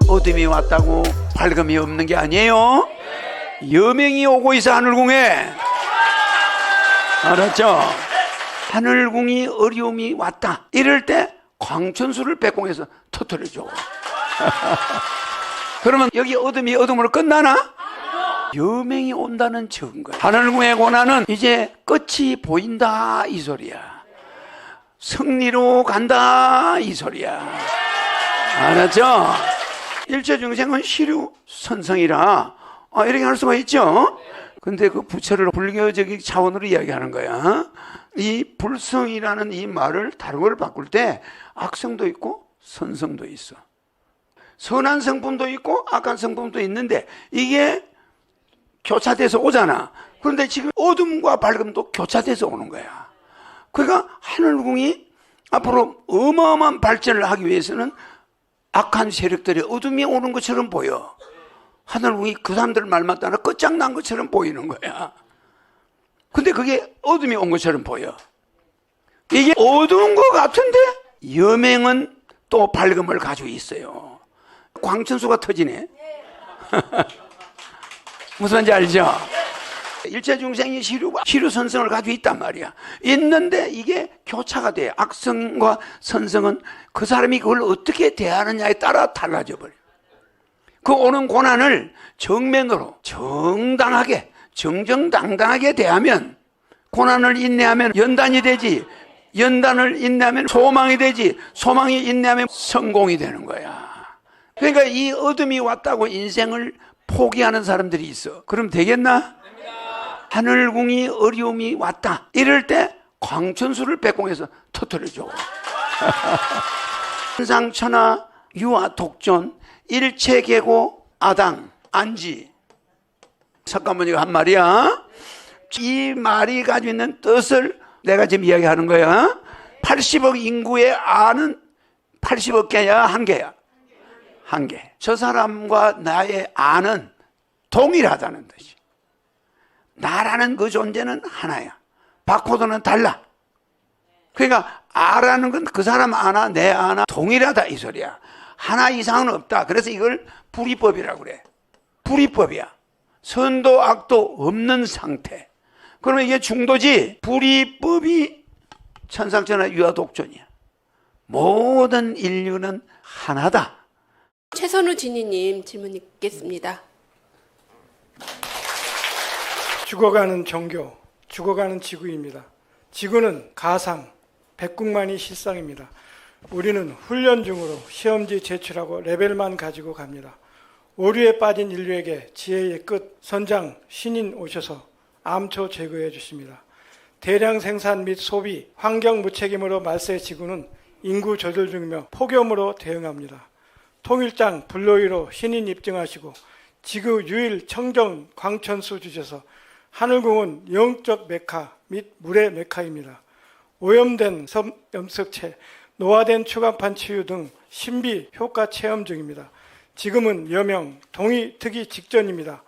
어둠이 왔다고 밝음이 없는 게 아니에요. 여명이 오고 있어. 하늘궁에. 알았죠? 하늘궁이 어려움이 왔다 이럴 때 광천수를 백공해서 터뜨려줘. 그러면 여기 어둠이 어둠으로 끝나나? 여명이 온다는 증거. 하늘궁의 고난은 이제 끝이 보인다 이 소리야. 승리로 간다 이 소리야. 알았죠? 일체중생은 시류 선성이라 이렇게 할 수가 있죠. 근데 그 부처를 불교적인 차원으로 이야기하는 거야. 이 불성이라는 이 말을 다른 걸 바꿀 때 악성도 있고 선성도 있어. 선한 성품도 있고 악한 성품도 있는데 이게 교차돼서 오잖아. 그런데 지금 어둠과 밝음도 교차돼서 오는 거야. 그러니까 하늘궁이 앞으로 어마어마한 발전을 하기 위해서는 악한 세력들이 어둠이 오는 것처럼 보여. 하늘궁이 그 사람들 말만 따라 끝장난 것처럼 보이는 거야. 근데 그게 어둠이 온 것처럼 보여. 이게 어두운 것 같은데 여명은 또 밝음을 가지고 있어요. 광천수가 터지네. 무슨 말인지 알죠? 일체중생이 시류선성을 가지고 있단 말이야. 있는데 이게 교차가 돼. 악성과 선성은 그 사람이 그걸 어떻게 대하느냐에 따라 달라져 버려. 그 오는 고난을 정면으로 정당하게 정정당당하게 대하면, 고난을 인내하면 연단이 되지, 연단을 인내하면 소망이 되지, 소망이 인내하면 성공이 되는 거야. 그러니까 이 어둠이 왔다고 인생을 포기하는 사람들이 있어. 그럼 되겠나? 하늘궁이 어려움이 왔다 이럴 때 광천수를 백공해서 터뜨려줘. 천상천하 유아 독존 일체계고 아당 안지. 잠깐만 이거 한 말이야. 이 말이 가지고 있는 뜻을 내가 지금 이야기하는 거야. 80억 인구의 아는 80억 개야 한 개야? 한 개. 저 사람과 나의 아는 동일하다는 뜻이. 나라는 그 존재는 하나야. 바코드는 달라. 그러니까 아라는 건 그 사람 아나 내 아나 동일하다 이 소리야. 하나 이상은 없다. 그래서 이걸 불이법이라고 그래. 불이법이야. 선도 악도 없는 상태. 그러면 이게 중도지. 불이법이 천상천하 유아독존이야. 모든 인류는 하나다. 최선우 진희님 질문 있겠습니다. 죽어가는 종교, 죽어가는 지구입니다. 지구는 가상, 백국만이 실상입니다. 우리는 훈련 중으로 시험지 제출하고 레벨만 가지고 갑니다. 오류에 빠진 인류에게 지혜의 끝, 선장, 신인 오셔서 암초 제거해 주십니다. 대량 생산 및 소비, 환경 무책임으로 말세 지구는 인구 조절 중이며 폭염으로 대응합니다. 통일장 불로이로 신인 입증하시고 지구 유일 청정 광천수 주셔서 하늘궁은 영적 메카 및 물의 메카입니다. 오염된 섬 염석체, 노화된 추간판 치유 등 신비 효과 체험 중입니다. 지금은 여명, 동의 특이 직전입니다.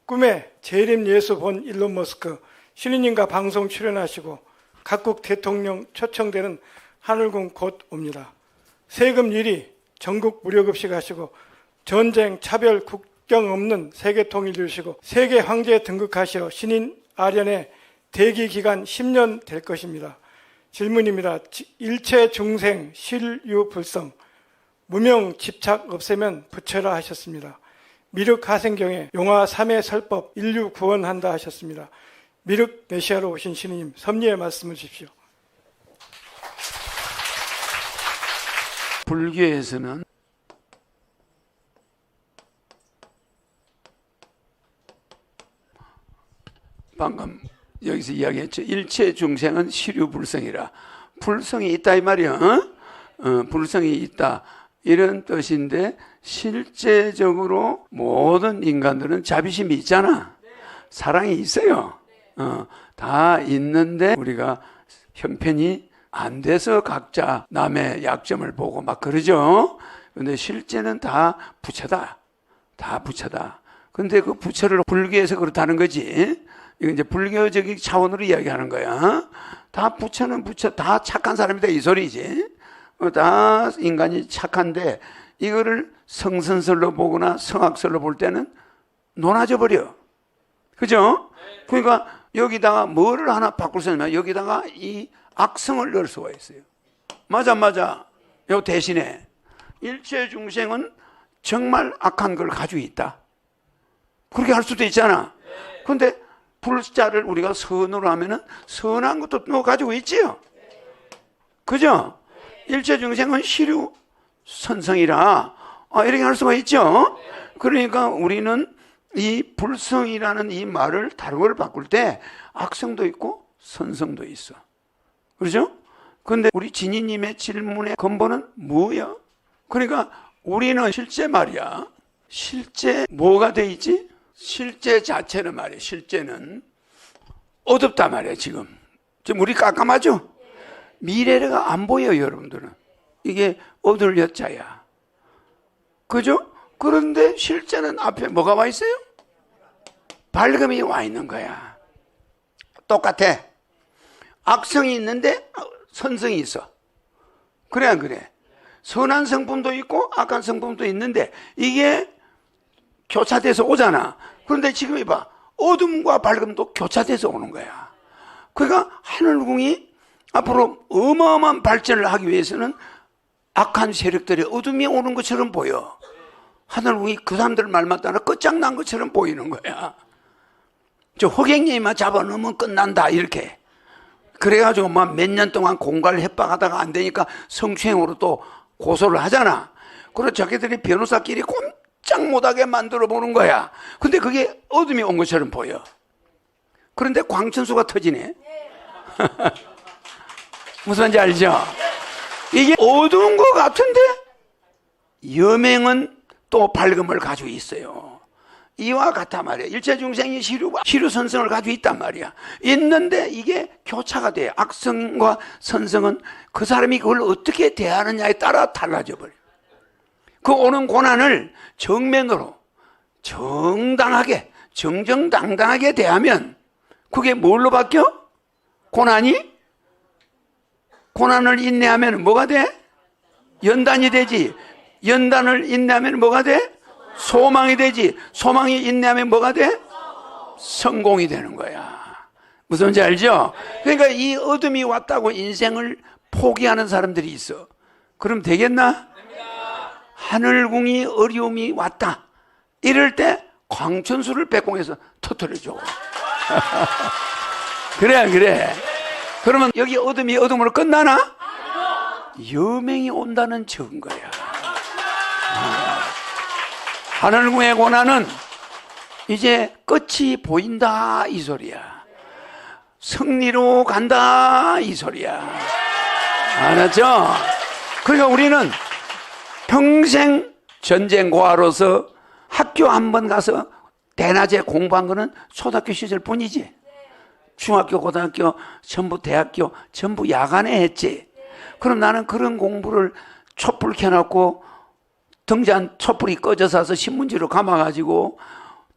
꿈에 재림 예수 본 일론 머스크, 신인님과 방송 출연하시고 각국 대통령 초청되는 하늘궁 곧 옵니다. 세금 1위, 전국 무료급식 하시고 전쟁, 차별, 국경 없는 세계 통일 이루시고 세계 황제 등극하시어 신인 아련의 대기 기간 10년 될 것입니다. 질문입니다. 일체 중생 실유 불성 무명 집착 없애면 부처라 하셨습니다. 미륵 하생경에 용화 3회 설법 인류 구원한다 하셨습니다. 미륵 메시아로 오신 신님 섭리의 말씀을 주십시오. 불교에서는 방금 여기서 이야기했죠. 일체 중생은 시류불성이라. 불성이 있다 이 말이야. 불성이 있다 이런 뜻인데, 실제적으로 모든 인간들은 자비심이 있잖아. 사랑이 있어요. 다 있는데 우리가 형편이 안 돼서 각자 남의 약점을 보고 막 그러죠. 근데 실제는 다 부처다. 다 부처다. 근데 그 부처를 불교에서 그렇다는 거지. 이건 이제 불교적인 차원으로 이야기하는 거야. 다 부처는 부처, 다 착한 사람이다 이 소리지. 다 인간이 착한데 이거를 성선설로 보거나 성악설로 볼 때는 논아져 버려. 그죠? 그러니까 여기다가 뭐를 하나 바꿀 수 있냐면 여기다가 이 악성을 넣을 수가 있어요. 맞아. 요 대신에 일체 중생은 정말 악한 걸 가지고 있다. 그렇게 할 수도 있잖아. 그런데 불자를 우리가 선으로 하면은 선한 것도 또 가지고 있지요. 그죠? 일체 중생은 시류 선성이라 이렇게 할 수가 있죠. 그러니까 우리는 이 불성이라는 이 말을 다른 걸 바꿀 때 악성도 있고 선성도 있어. 그렇죠? 그런데 우리 진희님의 질문의 근본은 뭐야? 그러니까 우리는 실제 말이야. 실제 뭐가 돼 있지? 실제 자체는 말이야. 실제는 어둡단 말이야. 지금 우리 깜깜하죠? 미래가 안 보여요. 여러분들은 이게 어두울 여자야. 그죠? 그런데 실제는 앞에 뭐가 와 있어요? 밝음이 와 있는 거야. 똑같아. 악성이 있는데 선성이 있어. 그래 안 그래? 선한 성품도 있고 악한 성품도 있는데 이게 교차돼서 오잖아. 그런데 지금 이봐. 어둠과 밝음도 교차돼서 오는 거야. 그러니까 하늘궁이 앞으로 어마어마한 발전을 하기 위해서는 악한 세력들이 어둠이 오는 것처럼 보여. 하늘궁이 그 사람들 말만 따라 끝장난 것처럼 보이는 거야. 저 허경영이만 잡아놓으면 끝난다 이렇게. 그래가지고 막 몇 년 동안 공갈 협박하다가 안 되니까 성추행으로 또 고소를 하잖아. 그래서 자기들이 변호사끼리 꼼짝 못하게 만들어 보는 거야. 근데 그게 어둠이 온 것처럼 보여. 그런데 광천수가 터지네. 무슨 말인지 알죠? 이게 어두운 것 같은데 여맹은 또 밝음을 가지고 있어요. 이와 같아 말이야. 일체 중생이 시류선성을 가지고 있단 말이야. 있는데 이게 교차가 돼. 악성과 선성은 그 사람이 그걸 어떻게 대하느냐에 따라 달라져 버려. 그 오는 고난을 정면으로 정당하게 정정당당하게 대하면 그게 뭘로 바뀌어? 고난을 인내하면 뭐가 돼? 연단이 되지. 연단을 인내하면 뭐가 돼? 소망이 되지. 소망이 인내하면 뭐가 돼? 성공이 되는 거야. 무슨 말인지 알죠? 그러니까 이 어둠이 왔다고 인생을 포기하는 사람들이 있어. 그럼 되겠나? 하늘궁이 어려움이 왔다. 이럴 때 광천수를 백공해서 터뜨려줘. 그래. 그러면 여기 어둠이 어둠으로 끝나나? 여명이 온다는 증거야. 하늘궁의 고난은 이제 끝이 보인다 이 소리야. 승리로 간다 이 소리야. 알았죠? 그러니까 우리는 평생 전쟁고아로서 학교 한 번 가서 대낮에 공부한 거는 초등학교 시절 뿐이지. 중학교, 고등학교, 전부 대학교, 전부 야간에 했지. 그럼 나는 그런 공부를 촛불 켜놓고 등잔 촛불이 꺼져서 와서 신문지로 감아가지고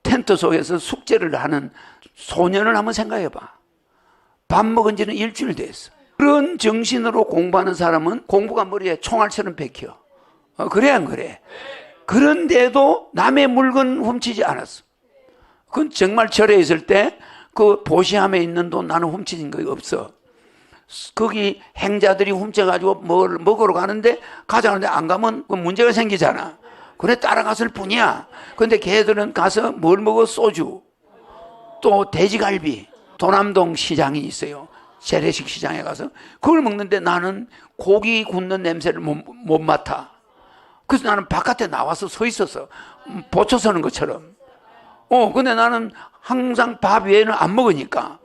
텐트 속에서 숙제를 하는 소년을 한번 생각해봐. 밥 먹은 지는 일주일 됐어. 그런 정신으로 공부하는 사람은 공부가 머리에 총알처럼 박혀. 그래 안 그래? 그런데도 남의 물건 훔치지 않았어. 그건 정말 절에 있을 때 그 보시함에 있는 돈 나는 훔치는 거 없어. 거기 행자들이 훔쳐가지고 뭘 먹으러 가는데 가자는데 안 가면 그 문제가 생기잖아. 그래 따라갔을 뿐이야. 근데 걔들은 가서 뭘 먹어? 소주, 또 돼지갈비. 도남동 시장이 있어요. 재래식 시장에 가서 그걸 먹는데 나는 고기 굽는 냄새를 못 맡아. 그래서 나는 바깥에 나와서 서 있었어. 보초 서는 것처럼. 근데 나는 항상 밥 외에는 안 먹으니까.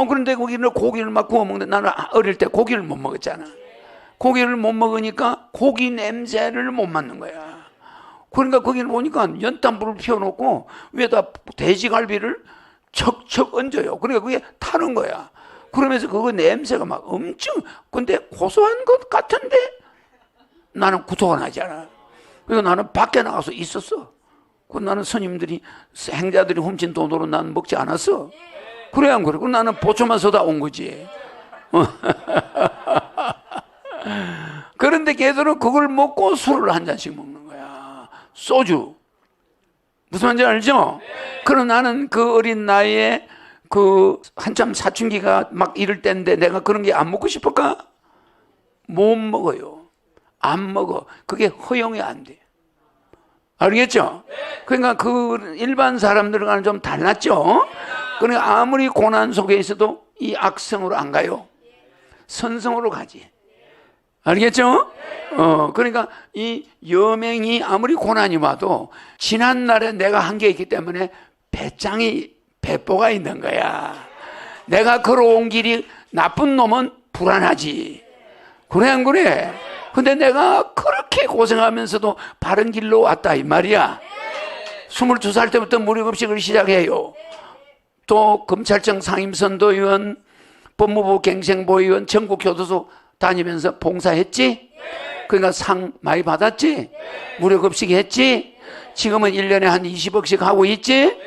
그런데 고기를 막 구워 먹는데 나는 어릴 때 고기를 못 먹었잖아. 고기를 못 먹으니까 고기 냄새를 못 맡는 거야. 그러니까 거기를 보니까 연탄불을 피워놓고 위에다 돼지갈비를 척척 얹어요. 그러니까 그게 타는 거야. 그러면서 그거 냄새가 막 엄청, 근데 고소한 것 같은데 나는 구토가 나지 않아. 그래서 나는 밖에 나가서 있었어. 그 나는 스님들이, 행자들이 훔친 돈으로 나는 먹지 않았어. 그래 안 그래? 나는 보초만 서다 온 거지. 그런데 걔들은 그걸 먹고 술을 한 잔씩 먹는 거야. 소주. 무슨 말인지 알죠? 그럼 나는 그 어린 나이에 그 한참 사춘기가 막 이럴 때인데 내가 그런 게 안 먹고 싶을까? 못 먹어요. 안 먹어. 그게 허용이 안 돼. 알겠죠? 그러니까 그 일반 사람들과는 좀 달랐죠? 그러니까 아무리 고난 속에 있어도 이 악성으로 안 가요. 선성으로 가지. 알겠죠? 그러니까 이 여명이 아무리 고난이 와도 지난날에 내가 한 게 있기 때문에 배보가 있는 거야. 내가 걸어온 길이 나쁜 놈은 불안하지. 그래 안 그래? 근데 내가 그렇게 고생하면서도 바른 길로 왔다 이 말이야. 22살 때부터 무료급식을 시작해요. 또 검찰청 상임선도위원, 법무부 갱생보위원, 전국교도소 다니면서 봉사했지? 그러니까 상 많이 받았지? 무료급식 했지? 지금은 1년에 한 20억씩 하고 있지?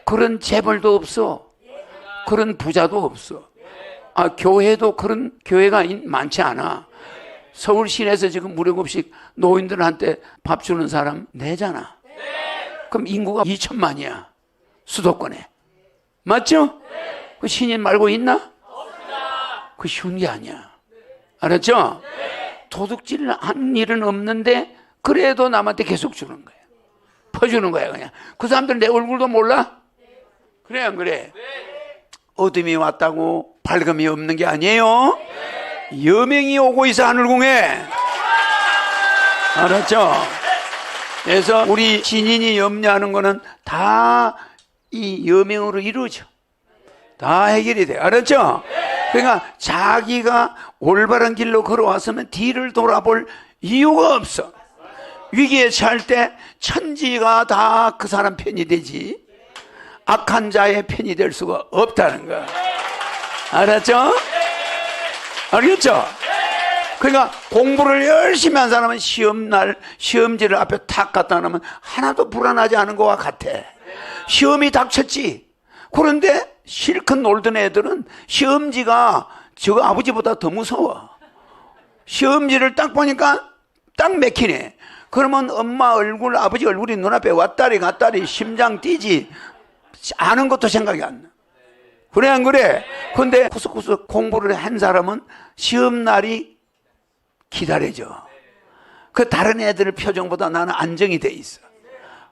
그런 재벌도 없어. 그런 부자도 없어. 교회도 그런 교회가 많지 않아. 서울 시내에서 지금 무료급식 노인들한테 밥 주는 사람 내잖아. 그럼 인구가 2천만이야. 수도권에. 맞죠? 그 신인 말고 있나? 그 쉬운 게 아니야. 알았죠? 도둑질 한 일은 없는데 그래도 남한테 계속 주는 거야. 퍼주는 거야 그냥. 그 사람들 내 얼굴도 몰라? 그래 안 그래? 어둠이 왔다고 밝음이 없는 게 아니에요. 여명이 오고 있어 하늘궁에. 알았죠? 그래서 우리 신인이 염려하는 거는 다 이 여명으로 이루어져. 다 해결이 돼. 알았죠? 그러니까 자기가 올바른 길로 걸어왔으면 뒤를 돌아볼 이유가 없어. 위기에 처할 때 천지가 다 그 사람 편이 되지 악한 자의 편이 될 수가 없다는 거. 알았죠? 알겠죠? 그러니까 공부를 열심히 한 사람은 시험날 시험지를 앞에 탁 갖다 놓으면 하나도 불안하지 않은 것과 같아. 시험이 닥쳤지. 그런데 실컷 놀던 애들은 시험지가 저 아버지보다 더 무서워. 시험지를 딱 보니까 딱 맥히네. 그러면 엄마 얼굴, 아버지 얼굴이 눈앞에 왔다리 갔다리 심장 뛰지. 아는 것도 생각이 안 나. 그래 안 그래? 근데 구석구석 공부를 한 사람은 시험날이 기다려져. 그 다른 애들 표정보다 나는 안정이 돼 있어.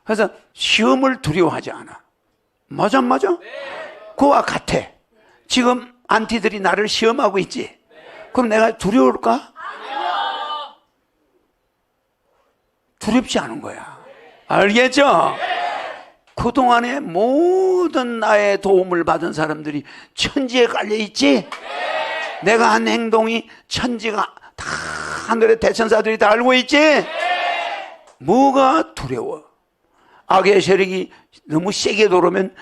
그래서 시험을 두려워하지 않아. 맞아 안 맞아? 그와 같아. 지금 안티들이 나를 시험하고 있지. 그럼 내가 두려울까? 두렵지 않은 거야. 알겠죠? 그동안에 모든 나의 도움을 받은 사람들이 천지에 깔려있지? 내가 한 행동이 천지가 다 하늘의 대천사들이 다 알고 있지? 뭐가 두려워? 악의 세력이 너무 세게 들어오면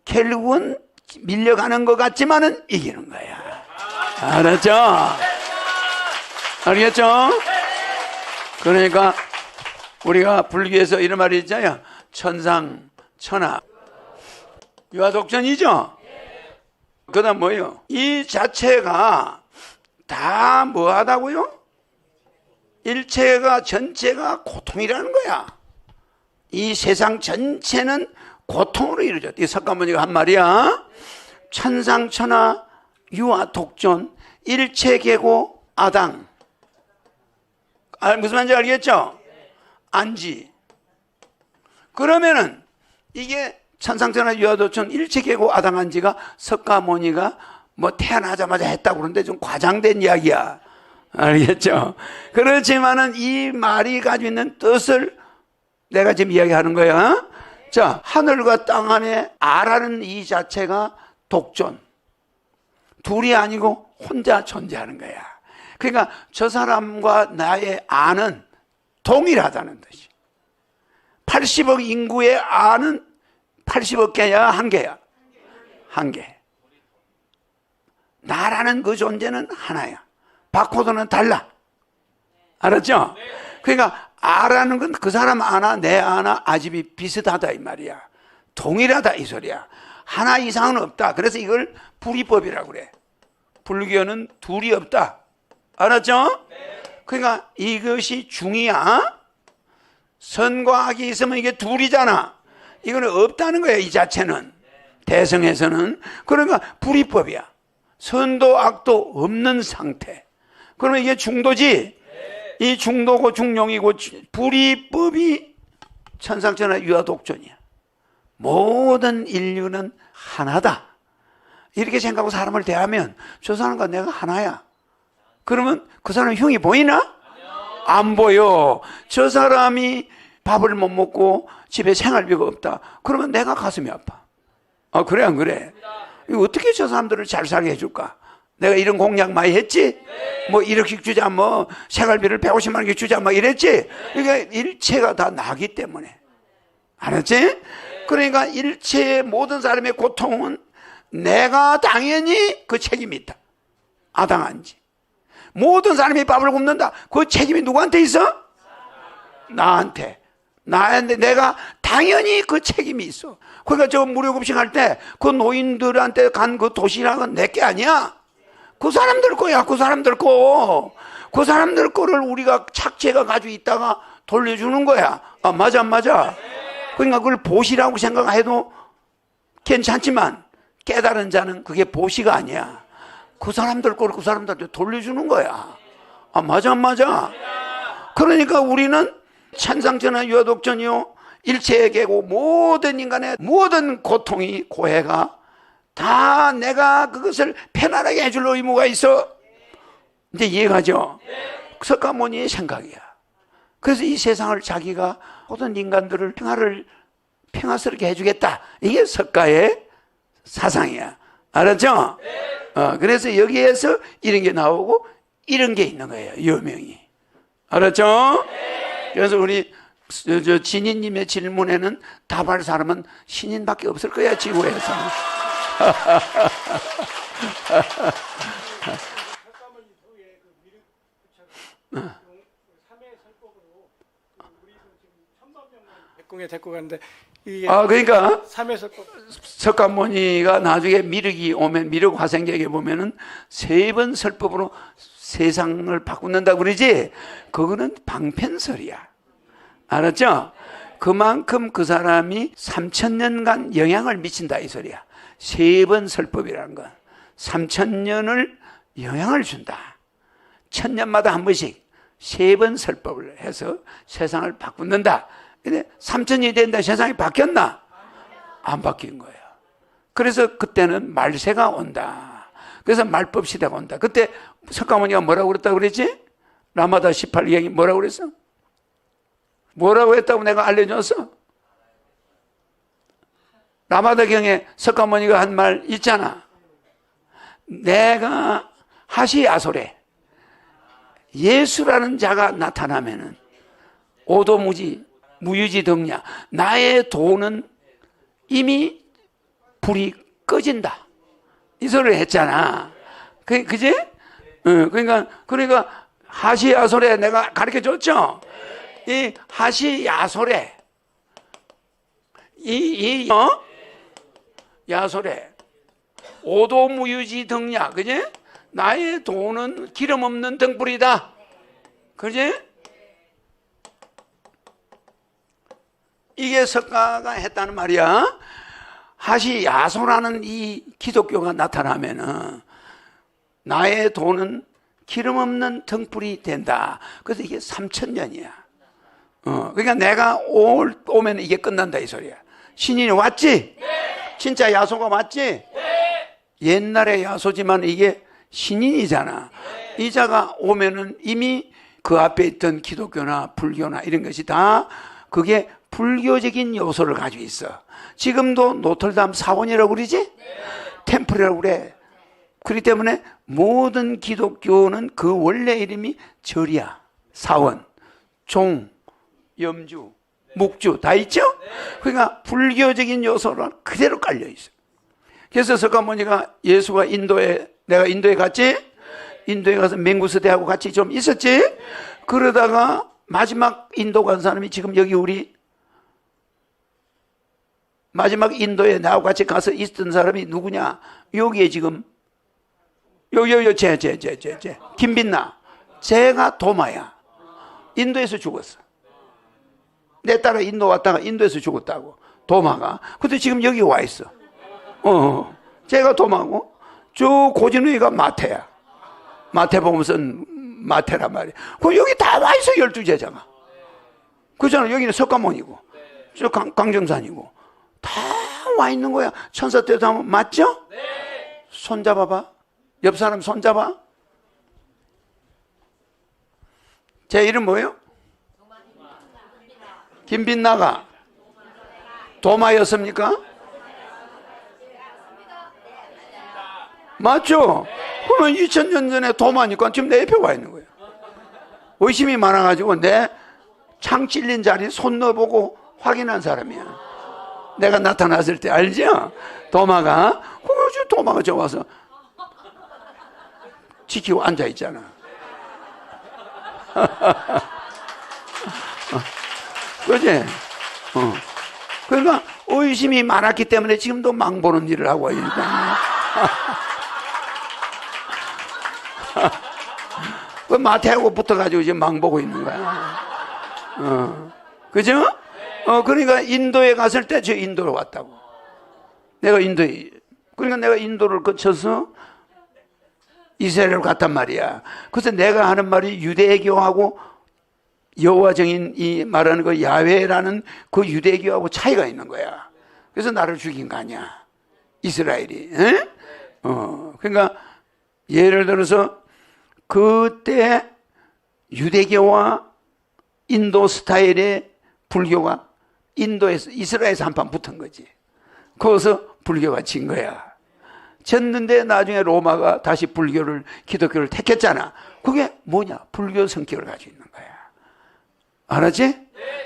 결국은 밀려가는 것 같지만은 이기는 거야. 알았죠? 알겠죠? 그러니까 우리가 불교에서 이런 말이 있잖아요. 천상, 천하. 유아독전이죠? 그 다음 뭐예요? 이 자체가 다 뭐하다고요? 일체가 전체가 고통이라는 거야. 이 세상 전체는 고통으로 이루어졌다. 이 석가모니가 한 말이야. 천상, 천하, 유아독전, 일체계고, 아당. 무슨 말인지 알겠죠? 안지. 그러면은 이게 천상천하 유아도천 일체계고 아당한지가 석가모니가 뭐 태어나자마자 했다고 그러는데 좀 과장된 이야기야. 알겠죠? 그렇지만은 이 말이 가지고 있는 뜻을 내가 지금 이야기하는 거야. 자, 하늘과 땅 안에 아라는 이 자체가 독존. 둘이 아니고 혼자 존재하는 거야. 그러니까 저 사람과 나의 아는 동일하다는 뜻이. 80억 인구의 아는 80억 개야, 한 개야? 한 개. 나라는 그 존재는 하나야. 바코드는 달라. 알았죠? 그러니까 아라는 건 그 사람 아나 내 아나 아집이 비슷하다 이 말이야. 동일하다 이 소리야. 하나 이상은 없다. 그래서 이걸 불이법이라고 그래. 불교는 둘이 없다. 알았죠? 그러니까 이것이 중이야. 선과 악이 있으면 이게 둘이잖아. 이거는 없다는 거야, 이 자체는. 대성에서는. 그러니까 불이법이야. 선도 악도 없는 상태. 그러면 이게 중도지. 이 중도고 중용이고 불이법이 천상천하 유아독존이야. 모든 인류는 하나다. 이렇게 생각하고 사람을 대하면 저 사람과 내가 하나야. 그러면 그 사람 흉이 보이나? 안 보여. 저 사람이 밥을 못 먹고 집에 생활비가 없다. 그러면 내가 가슴이 아파. 아, 그래 안 그래? 이거 어떻게 저 사람들을 잘 살게 해줄까? 내가 이런 공약 많이 했지? 뭐 1억씩 주자, 뭐 생활비를 150만 원씩 주자, 뭐 이랬지? 그러니까 일체가 다 나기 때문에. 알았지? 그러니까 일체의 모든 사람의 고통은 내가 당연히 그 책임이 있다. 아당한지. 모든 사람이 밥을 굶는다. 그 책임이 누구한테 있어? 나한테. 나한테 내가 당연히 그 책임이 있어. 그러니까 저 무료급식 할 때 그 노인들한테 간 그 도시락은 내게 아니야. 그 사람들 거야. 그 사람들 거. 그 사람들 거를 우리가 착취가 가지고 있다가 돌려주는 거야. 아, 맞아, 맞아. 그러니까 그걸 보시라고 생각해도 괜찮지만 깨달은 자는 그게 보시가 아니야. 그 사람들 거를 그 사람들한테 돌려주는 거야. 아, 맞아, 맞아. 그러니까 우리는 천상천하 유아독존이요 일체계고 모든 인간의 모든 고통이 고해가 다 내가 그것을 편안하게 해줄 의무가 있어. 이제 이해가죠? 석가모니의 생각이야. 그래서 이 세상을 자기가 모든 인간들을 평화스럽게 해주겠다. 이게 석가의 사상이야. 알았죠? 그래서 여기에서 이런 게 나오고 이런 게 있는 거예요. 여명이. 알았죠? 그래서 우리 진희님의 질문에는 답할 사람은 신인밖에 없을 거야, 지구에서. 백궁에 데리고 갔는데 이게 그러니까 삼해설법 석가모니가 나중에 미륵이 오면 미륵 화생경에 보면은 3번 설법으로 세상을 바꾼다 그러지. 그거는 방편설이야. 알았죠? 그만큼 그 사람이 3000년간 영향을 미친다 이 소리야. 3번 설법이라는 건 3000년을 영향을 준다. 1000년마다 한 번씩 3번 설법을 해서 세상을 바꾼다. 근데 3000년이 된다 세상이 바뀌었나? 안 바뀐 거예요. 그래서 그때는 말세가 온다. 그래서 말법 시대가 온다. 그때 석가모니가 뭐라고 그랬다고 그랬지? 라마다 18경이 뭐라고 그랬어? 뭐라고 했다고 내가 알려줬어? 라마다경에 석가모니가 한 말 있잖아. 내가 하시야솔에 예수라는 자가 나타나면은 오도무지 무유지 등냐 나의 도는 이미 불이 꺼진다. 이 소리를 했잖아. 그지? 그러니까 하시야솔에 내가 가르쳐 줬죠. 이 하시야솔에 야솔에 오도무유지 등냐, 그지? 나의 도는 기름 없는 등불이다. 그지? 이게 석가가 했다는 말이야. 하시야소라는 이 기독교가 나타나면은 나의 도는 기름 없는 등불이 된다. 그래서 이게 3000년이야. 그러니까 내가 오면 이게 끝난다 이 소리야. 신인이 왔지? 네. 진짜 야소가 왔지? 네. 옛날의 야소지만 이게 신인이잖아. 네. 이 자가 오면은 이미 그 앞에 있던 기독교나 불교나 이런 것이 다 그게 불교적인 요소를 가지고 있어. 지금도 노틀담 사원이라고 그러지? 네. 템플이라고 그래. 그렇기 때문에 모든 기독교는 그 원래 이름이 절이야. 사원, 종, 염주, 묵주 다 있죠? 그러니까 불교적인 요소는 그대로 깔려 있어. 그래서 석가모니가 예수가 내가 인도에 갔지? 인도에 가서 맹구스대하고 같이 좀 있었지? 그러다가 마지막 인도 간 사람이 지금 여기 우리 마지막 인도에 나하고 같이 가서 있던 사람이 누구냐? 여기에 지금 제 김빛나 쟤가 도마야. 인도에서 죽었어. 내 딸이 인도 왔다가 인도에서 죽었다고. 도마가. 근데 지금 여기 와 있어. 쟤가 도마고 저 고진우이가 마태야. 마태복음 쓴 마태란 말이야. 그럼 여기 다 와 있어. 12제자가. 그잖아. 여기는 석가모니고 저 강정산이고 다 와 있는 거야. 천사 때도 하면 맞죠? 손 잡아봐. 옆 사람 손 잡아. 제 이름 뭐예요? 김빛나가. 도마였습니까? 맞죠? 그러면 2000년 전에 도마니까 지금 내 옆에 와 있는 거예요. 의심이 많아가지고 내 창 찔린 자리에 손 넣어보고 확인한 사람이야. 내가 나타났을 때 알죠? 도마가. 그래서 도마가 저 와서 지키고 앉아 있잖아. 그지? 그러니까 의심이 많았기 때문에 지금도 망보는 일을 하고 있다. 그 마태하고 붙어가지고 지금 망보고 있는 거야. 그죠? 그러니까 인도에 갔을 때 저 인도로 왔다고. 내가 그러니까 내가 인도를 거쳐서 이스라엘로 갔단 말이야. 그래서 내가 하는 말이 유대교하고 여호와 정인 이 말하는 거 야훼라는 그 유대교하고 차이가 있는 거야. 그래서 나를 죽인 거 아니야. 이스라엘이. 에? 그러니까 예를 들어서 그때 유대교와 인도 스타일의 불교가 인도에서 이스라엘에서 한판 붙은 거지. 거기서 불교가 진 거야. 졌는데 나중에 로마가 다시 불교를 기독교를 택했잖아. 그게 뭐냐? 불교 성격을 가지고 있는 거야. 알았지?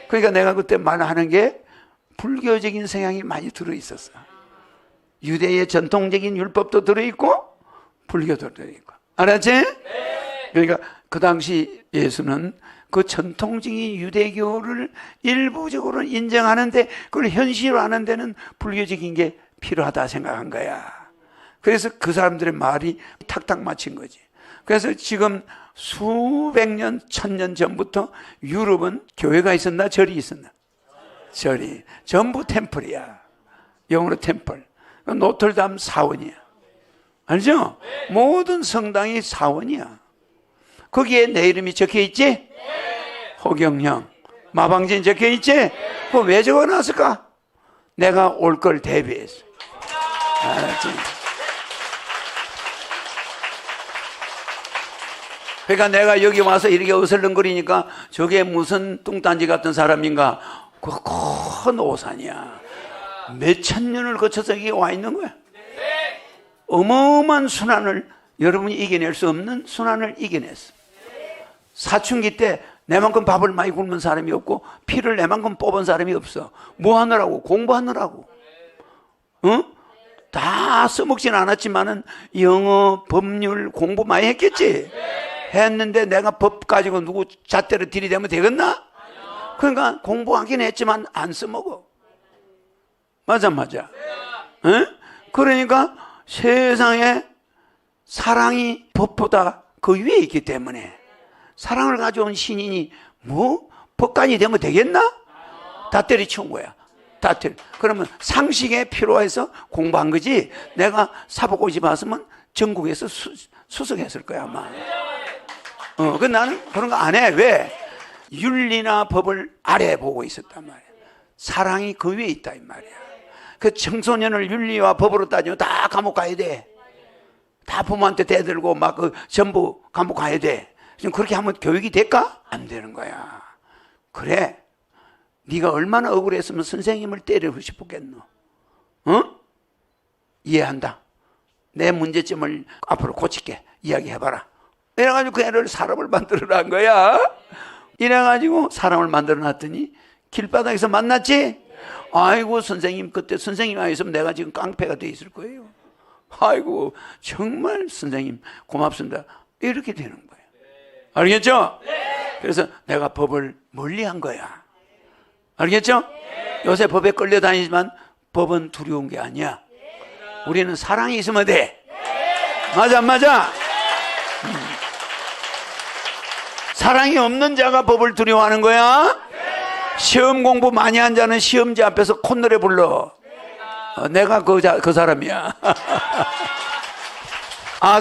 그러니까 내가 그때 말하는 게 불교적인 성향이 많이 들어있었어. 유대의 전통적인 율법도 들어있고 불교도 들어있고. 알았지? 그러니까 그 당시 예수는 그 전통적인 유대교를 일부적으로 인정하는데 그걸 현실화하는 데는 불교적인 게 필요하다 생각한 거야. 그래서 그 사람들의 말이 탁탁 맞힌 거지. 그래서 지금 수백 년, 1000년 전부터 유럽은 교회가 있었나 절이 있었나? 절이. 전부 템플이야. 영어로 템플. 노틀담 사원이야. 알죠? 모든 성당이 사원이야. 거기에 내 이름이 적혀 있지? 호경영. 마방진 적혀 있지? 그거 왜 적어놨을까? 내가 올 걸 대비했어. 알았지? 그러니까 내가 여기 와서 이렇게 어슬렁거리니까 저게 무슨 뚱딴지 같은 사람인가? 그 큰 오산이야. 몇천 년을 거쳐서 여기 와 있는 거야. 어마어마한 순환을 여러분이 이겨낼 수 없는 순환을 이겨냈어. 사춘기 때 내만큼 밥을 많이 굶은 사람이 없고 피를 내만큼 뽑은 사람이 없어. 뭐 하느라고? 공부하느라고. 다 써먹진 않았지만은 영어, 법률 공부 많이 했겠지? 했는데 내가 법 가지고 누구 잣대로 들이대면 되겠나? 그러니까 공부하긴 했지만 안 써먹어. 맞아. 에? 그러니까 세상에 사랑이 법보다 그 위에 있기 때문에 사랑을 가져온 신인이 뭐 법관이 되면 되겠나? 다 때려치운 거야. 다 때려. 그러면 상식에 필요해서 공부한 거지. 내가 사법고시 봤으면 전국에서 수석했을 거야 아마. 그 나는 그런 거 안 해. 왜? 윤리나 법을 아래 보고 있었단 말이야. 사랑이 그 위에 있다 이 말이야. 그 청소년을 윤리와 법으로 따지면 다 감옥 가야 돼. 다 부모한테 대들고 막 그 전부 감옥 가야 돼. 지금 그렇게 하면 교육이 될까? 안 되는 거야. 그래. 네가 얼마나 억울했으면 선생님을 때리고 싶었겠노? 이해한다. 내 문제점을 앞으로 고칠게. 이야기해봐라. 이래가지고 그 애를 사람을 만들어낸 거야. 이래가지고 사람을 만들어놨더니 길바닥에서 만났지? 아이고 선생님 그때 선생님 안 있으면 내가 지금 깡패가 돼 있을 거예요. 아이고 정말 선생님 고맙습니다. 이렇게 되는 거예요. 알겠죠? 그래서 내가 법을 멀리한 거야. 알겠죠? 요새 법에 끌려다니지만 법은 두려운 게 아니야. 우리는 사랑이 있으면 돼. 맞아 안 맞아? 사랑이 없는 자가 법을 두려워하는 거야? 시험 공부 많이 한 자는 시험지 앞에서 콧노래 불러. 내가 그 사람이야.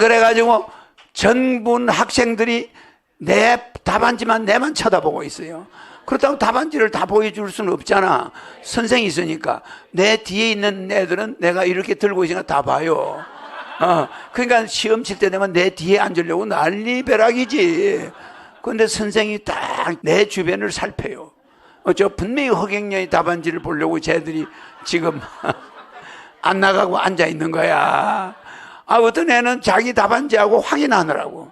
그래가지고 전분 학생들이 내 답안지만 내만 쳐다보고 있어요. 그렇다고 답안지를 다 보여줄 수는 없잖아. 선생이 있으니까. 내 뒤에 있는 애들은 내가 이렇게 들고 있으니까 다 봐요. 그러니까 시험 칠 때 되면 내 뒤에 앉으려고 난리벼락이지. 그런데 선생이 딱 내 주변을 살펴요. 저 분명히 허경영의 답안지를 보려고 쟤들이 지금 안 나가고 앉아 있는 거야. 어떤 애는 자기 답안지하고 확인하느라고.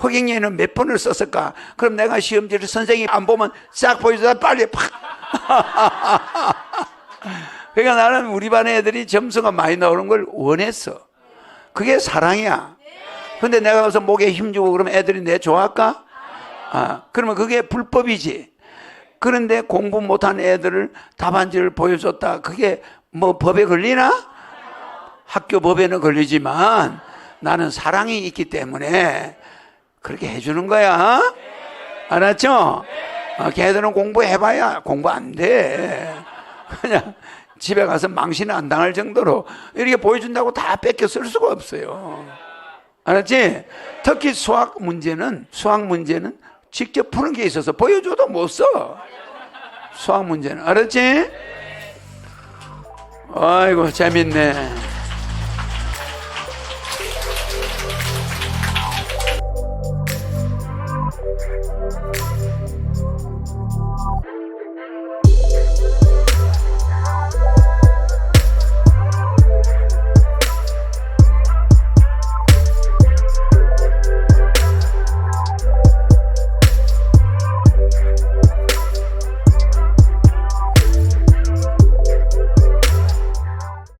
허경영이는 몇 번을 썼을까? 그럼 내가 시험지를 선생님 안 보면 싹 보여줘서 빨리 팍. 그러니까 나는 우리 반 애들이 점수가 많이 나오는 걸 원했어. 그게 사랑이야. 근데 내가 가서 목에 힘주고 그러면 애들이 내 좋아할까? 그러면 그게 불법이지. 그런데 공부 못한 애들을 답안지를 보여줬다. 그게 뭐 법에 걸리나? 학교 법에는 걸리지만 나는 사랑이 있기 때문에 그렇게 해주는 거야. 알았죠? 걔들은 공부해봐야 공부 안 돼. 그냥 집에 가서 망신 안 당할 정도로 이렇게 보여준다고 다 뺏겨 쓸 수가 없어요. 알았지? 특히 수학 문제는 직접 푸는 게 있어서 보여줘도 못 써. 수학 문제는. 알았지? 아이고 재밌네.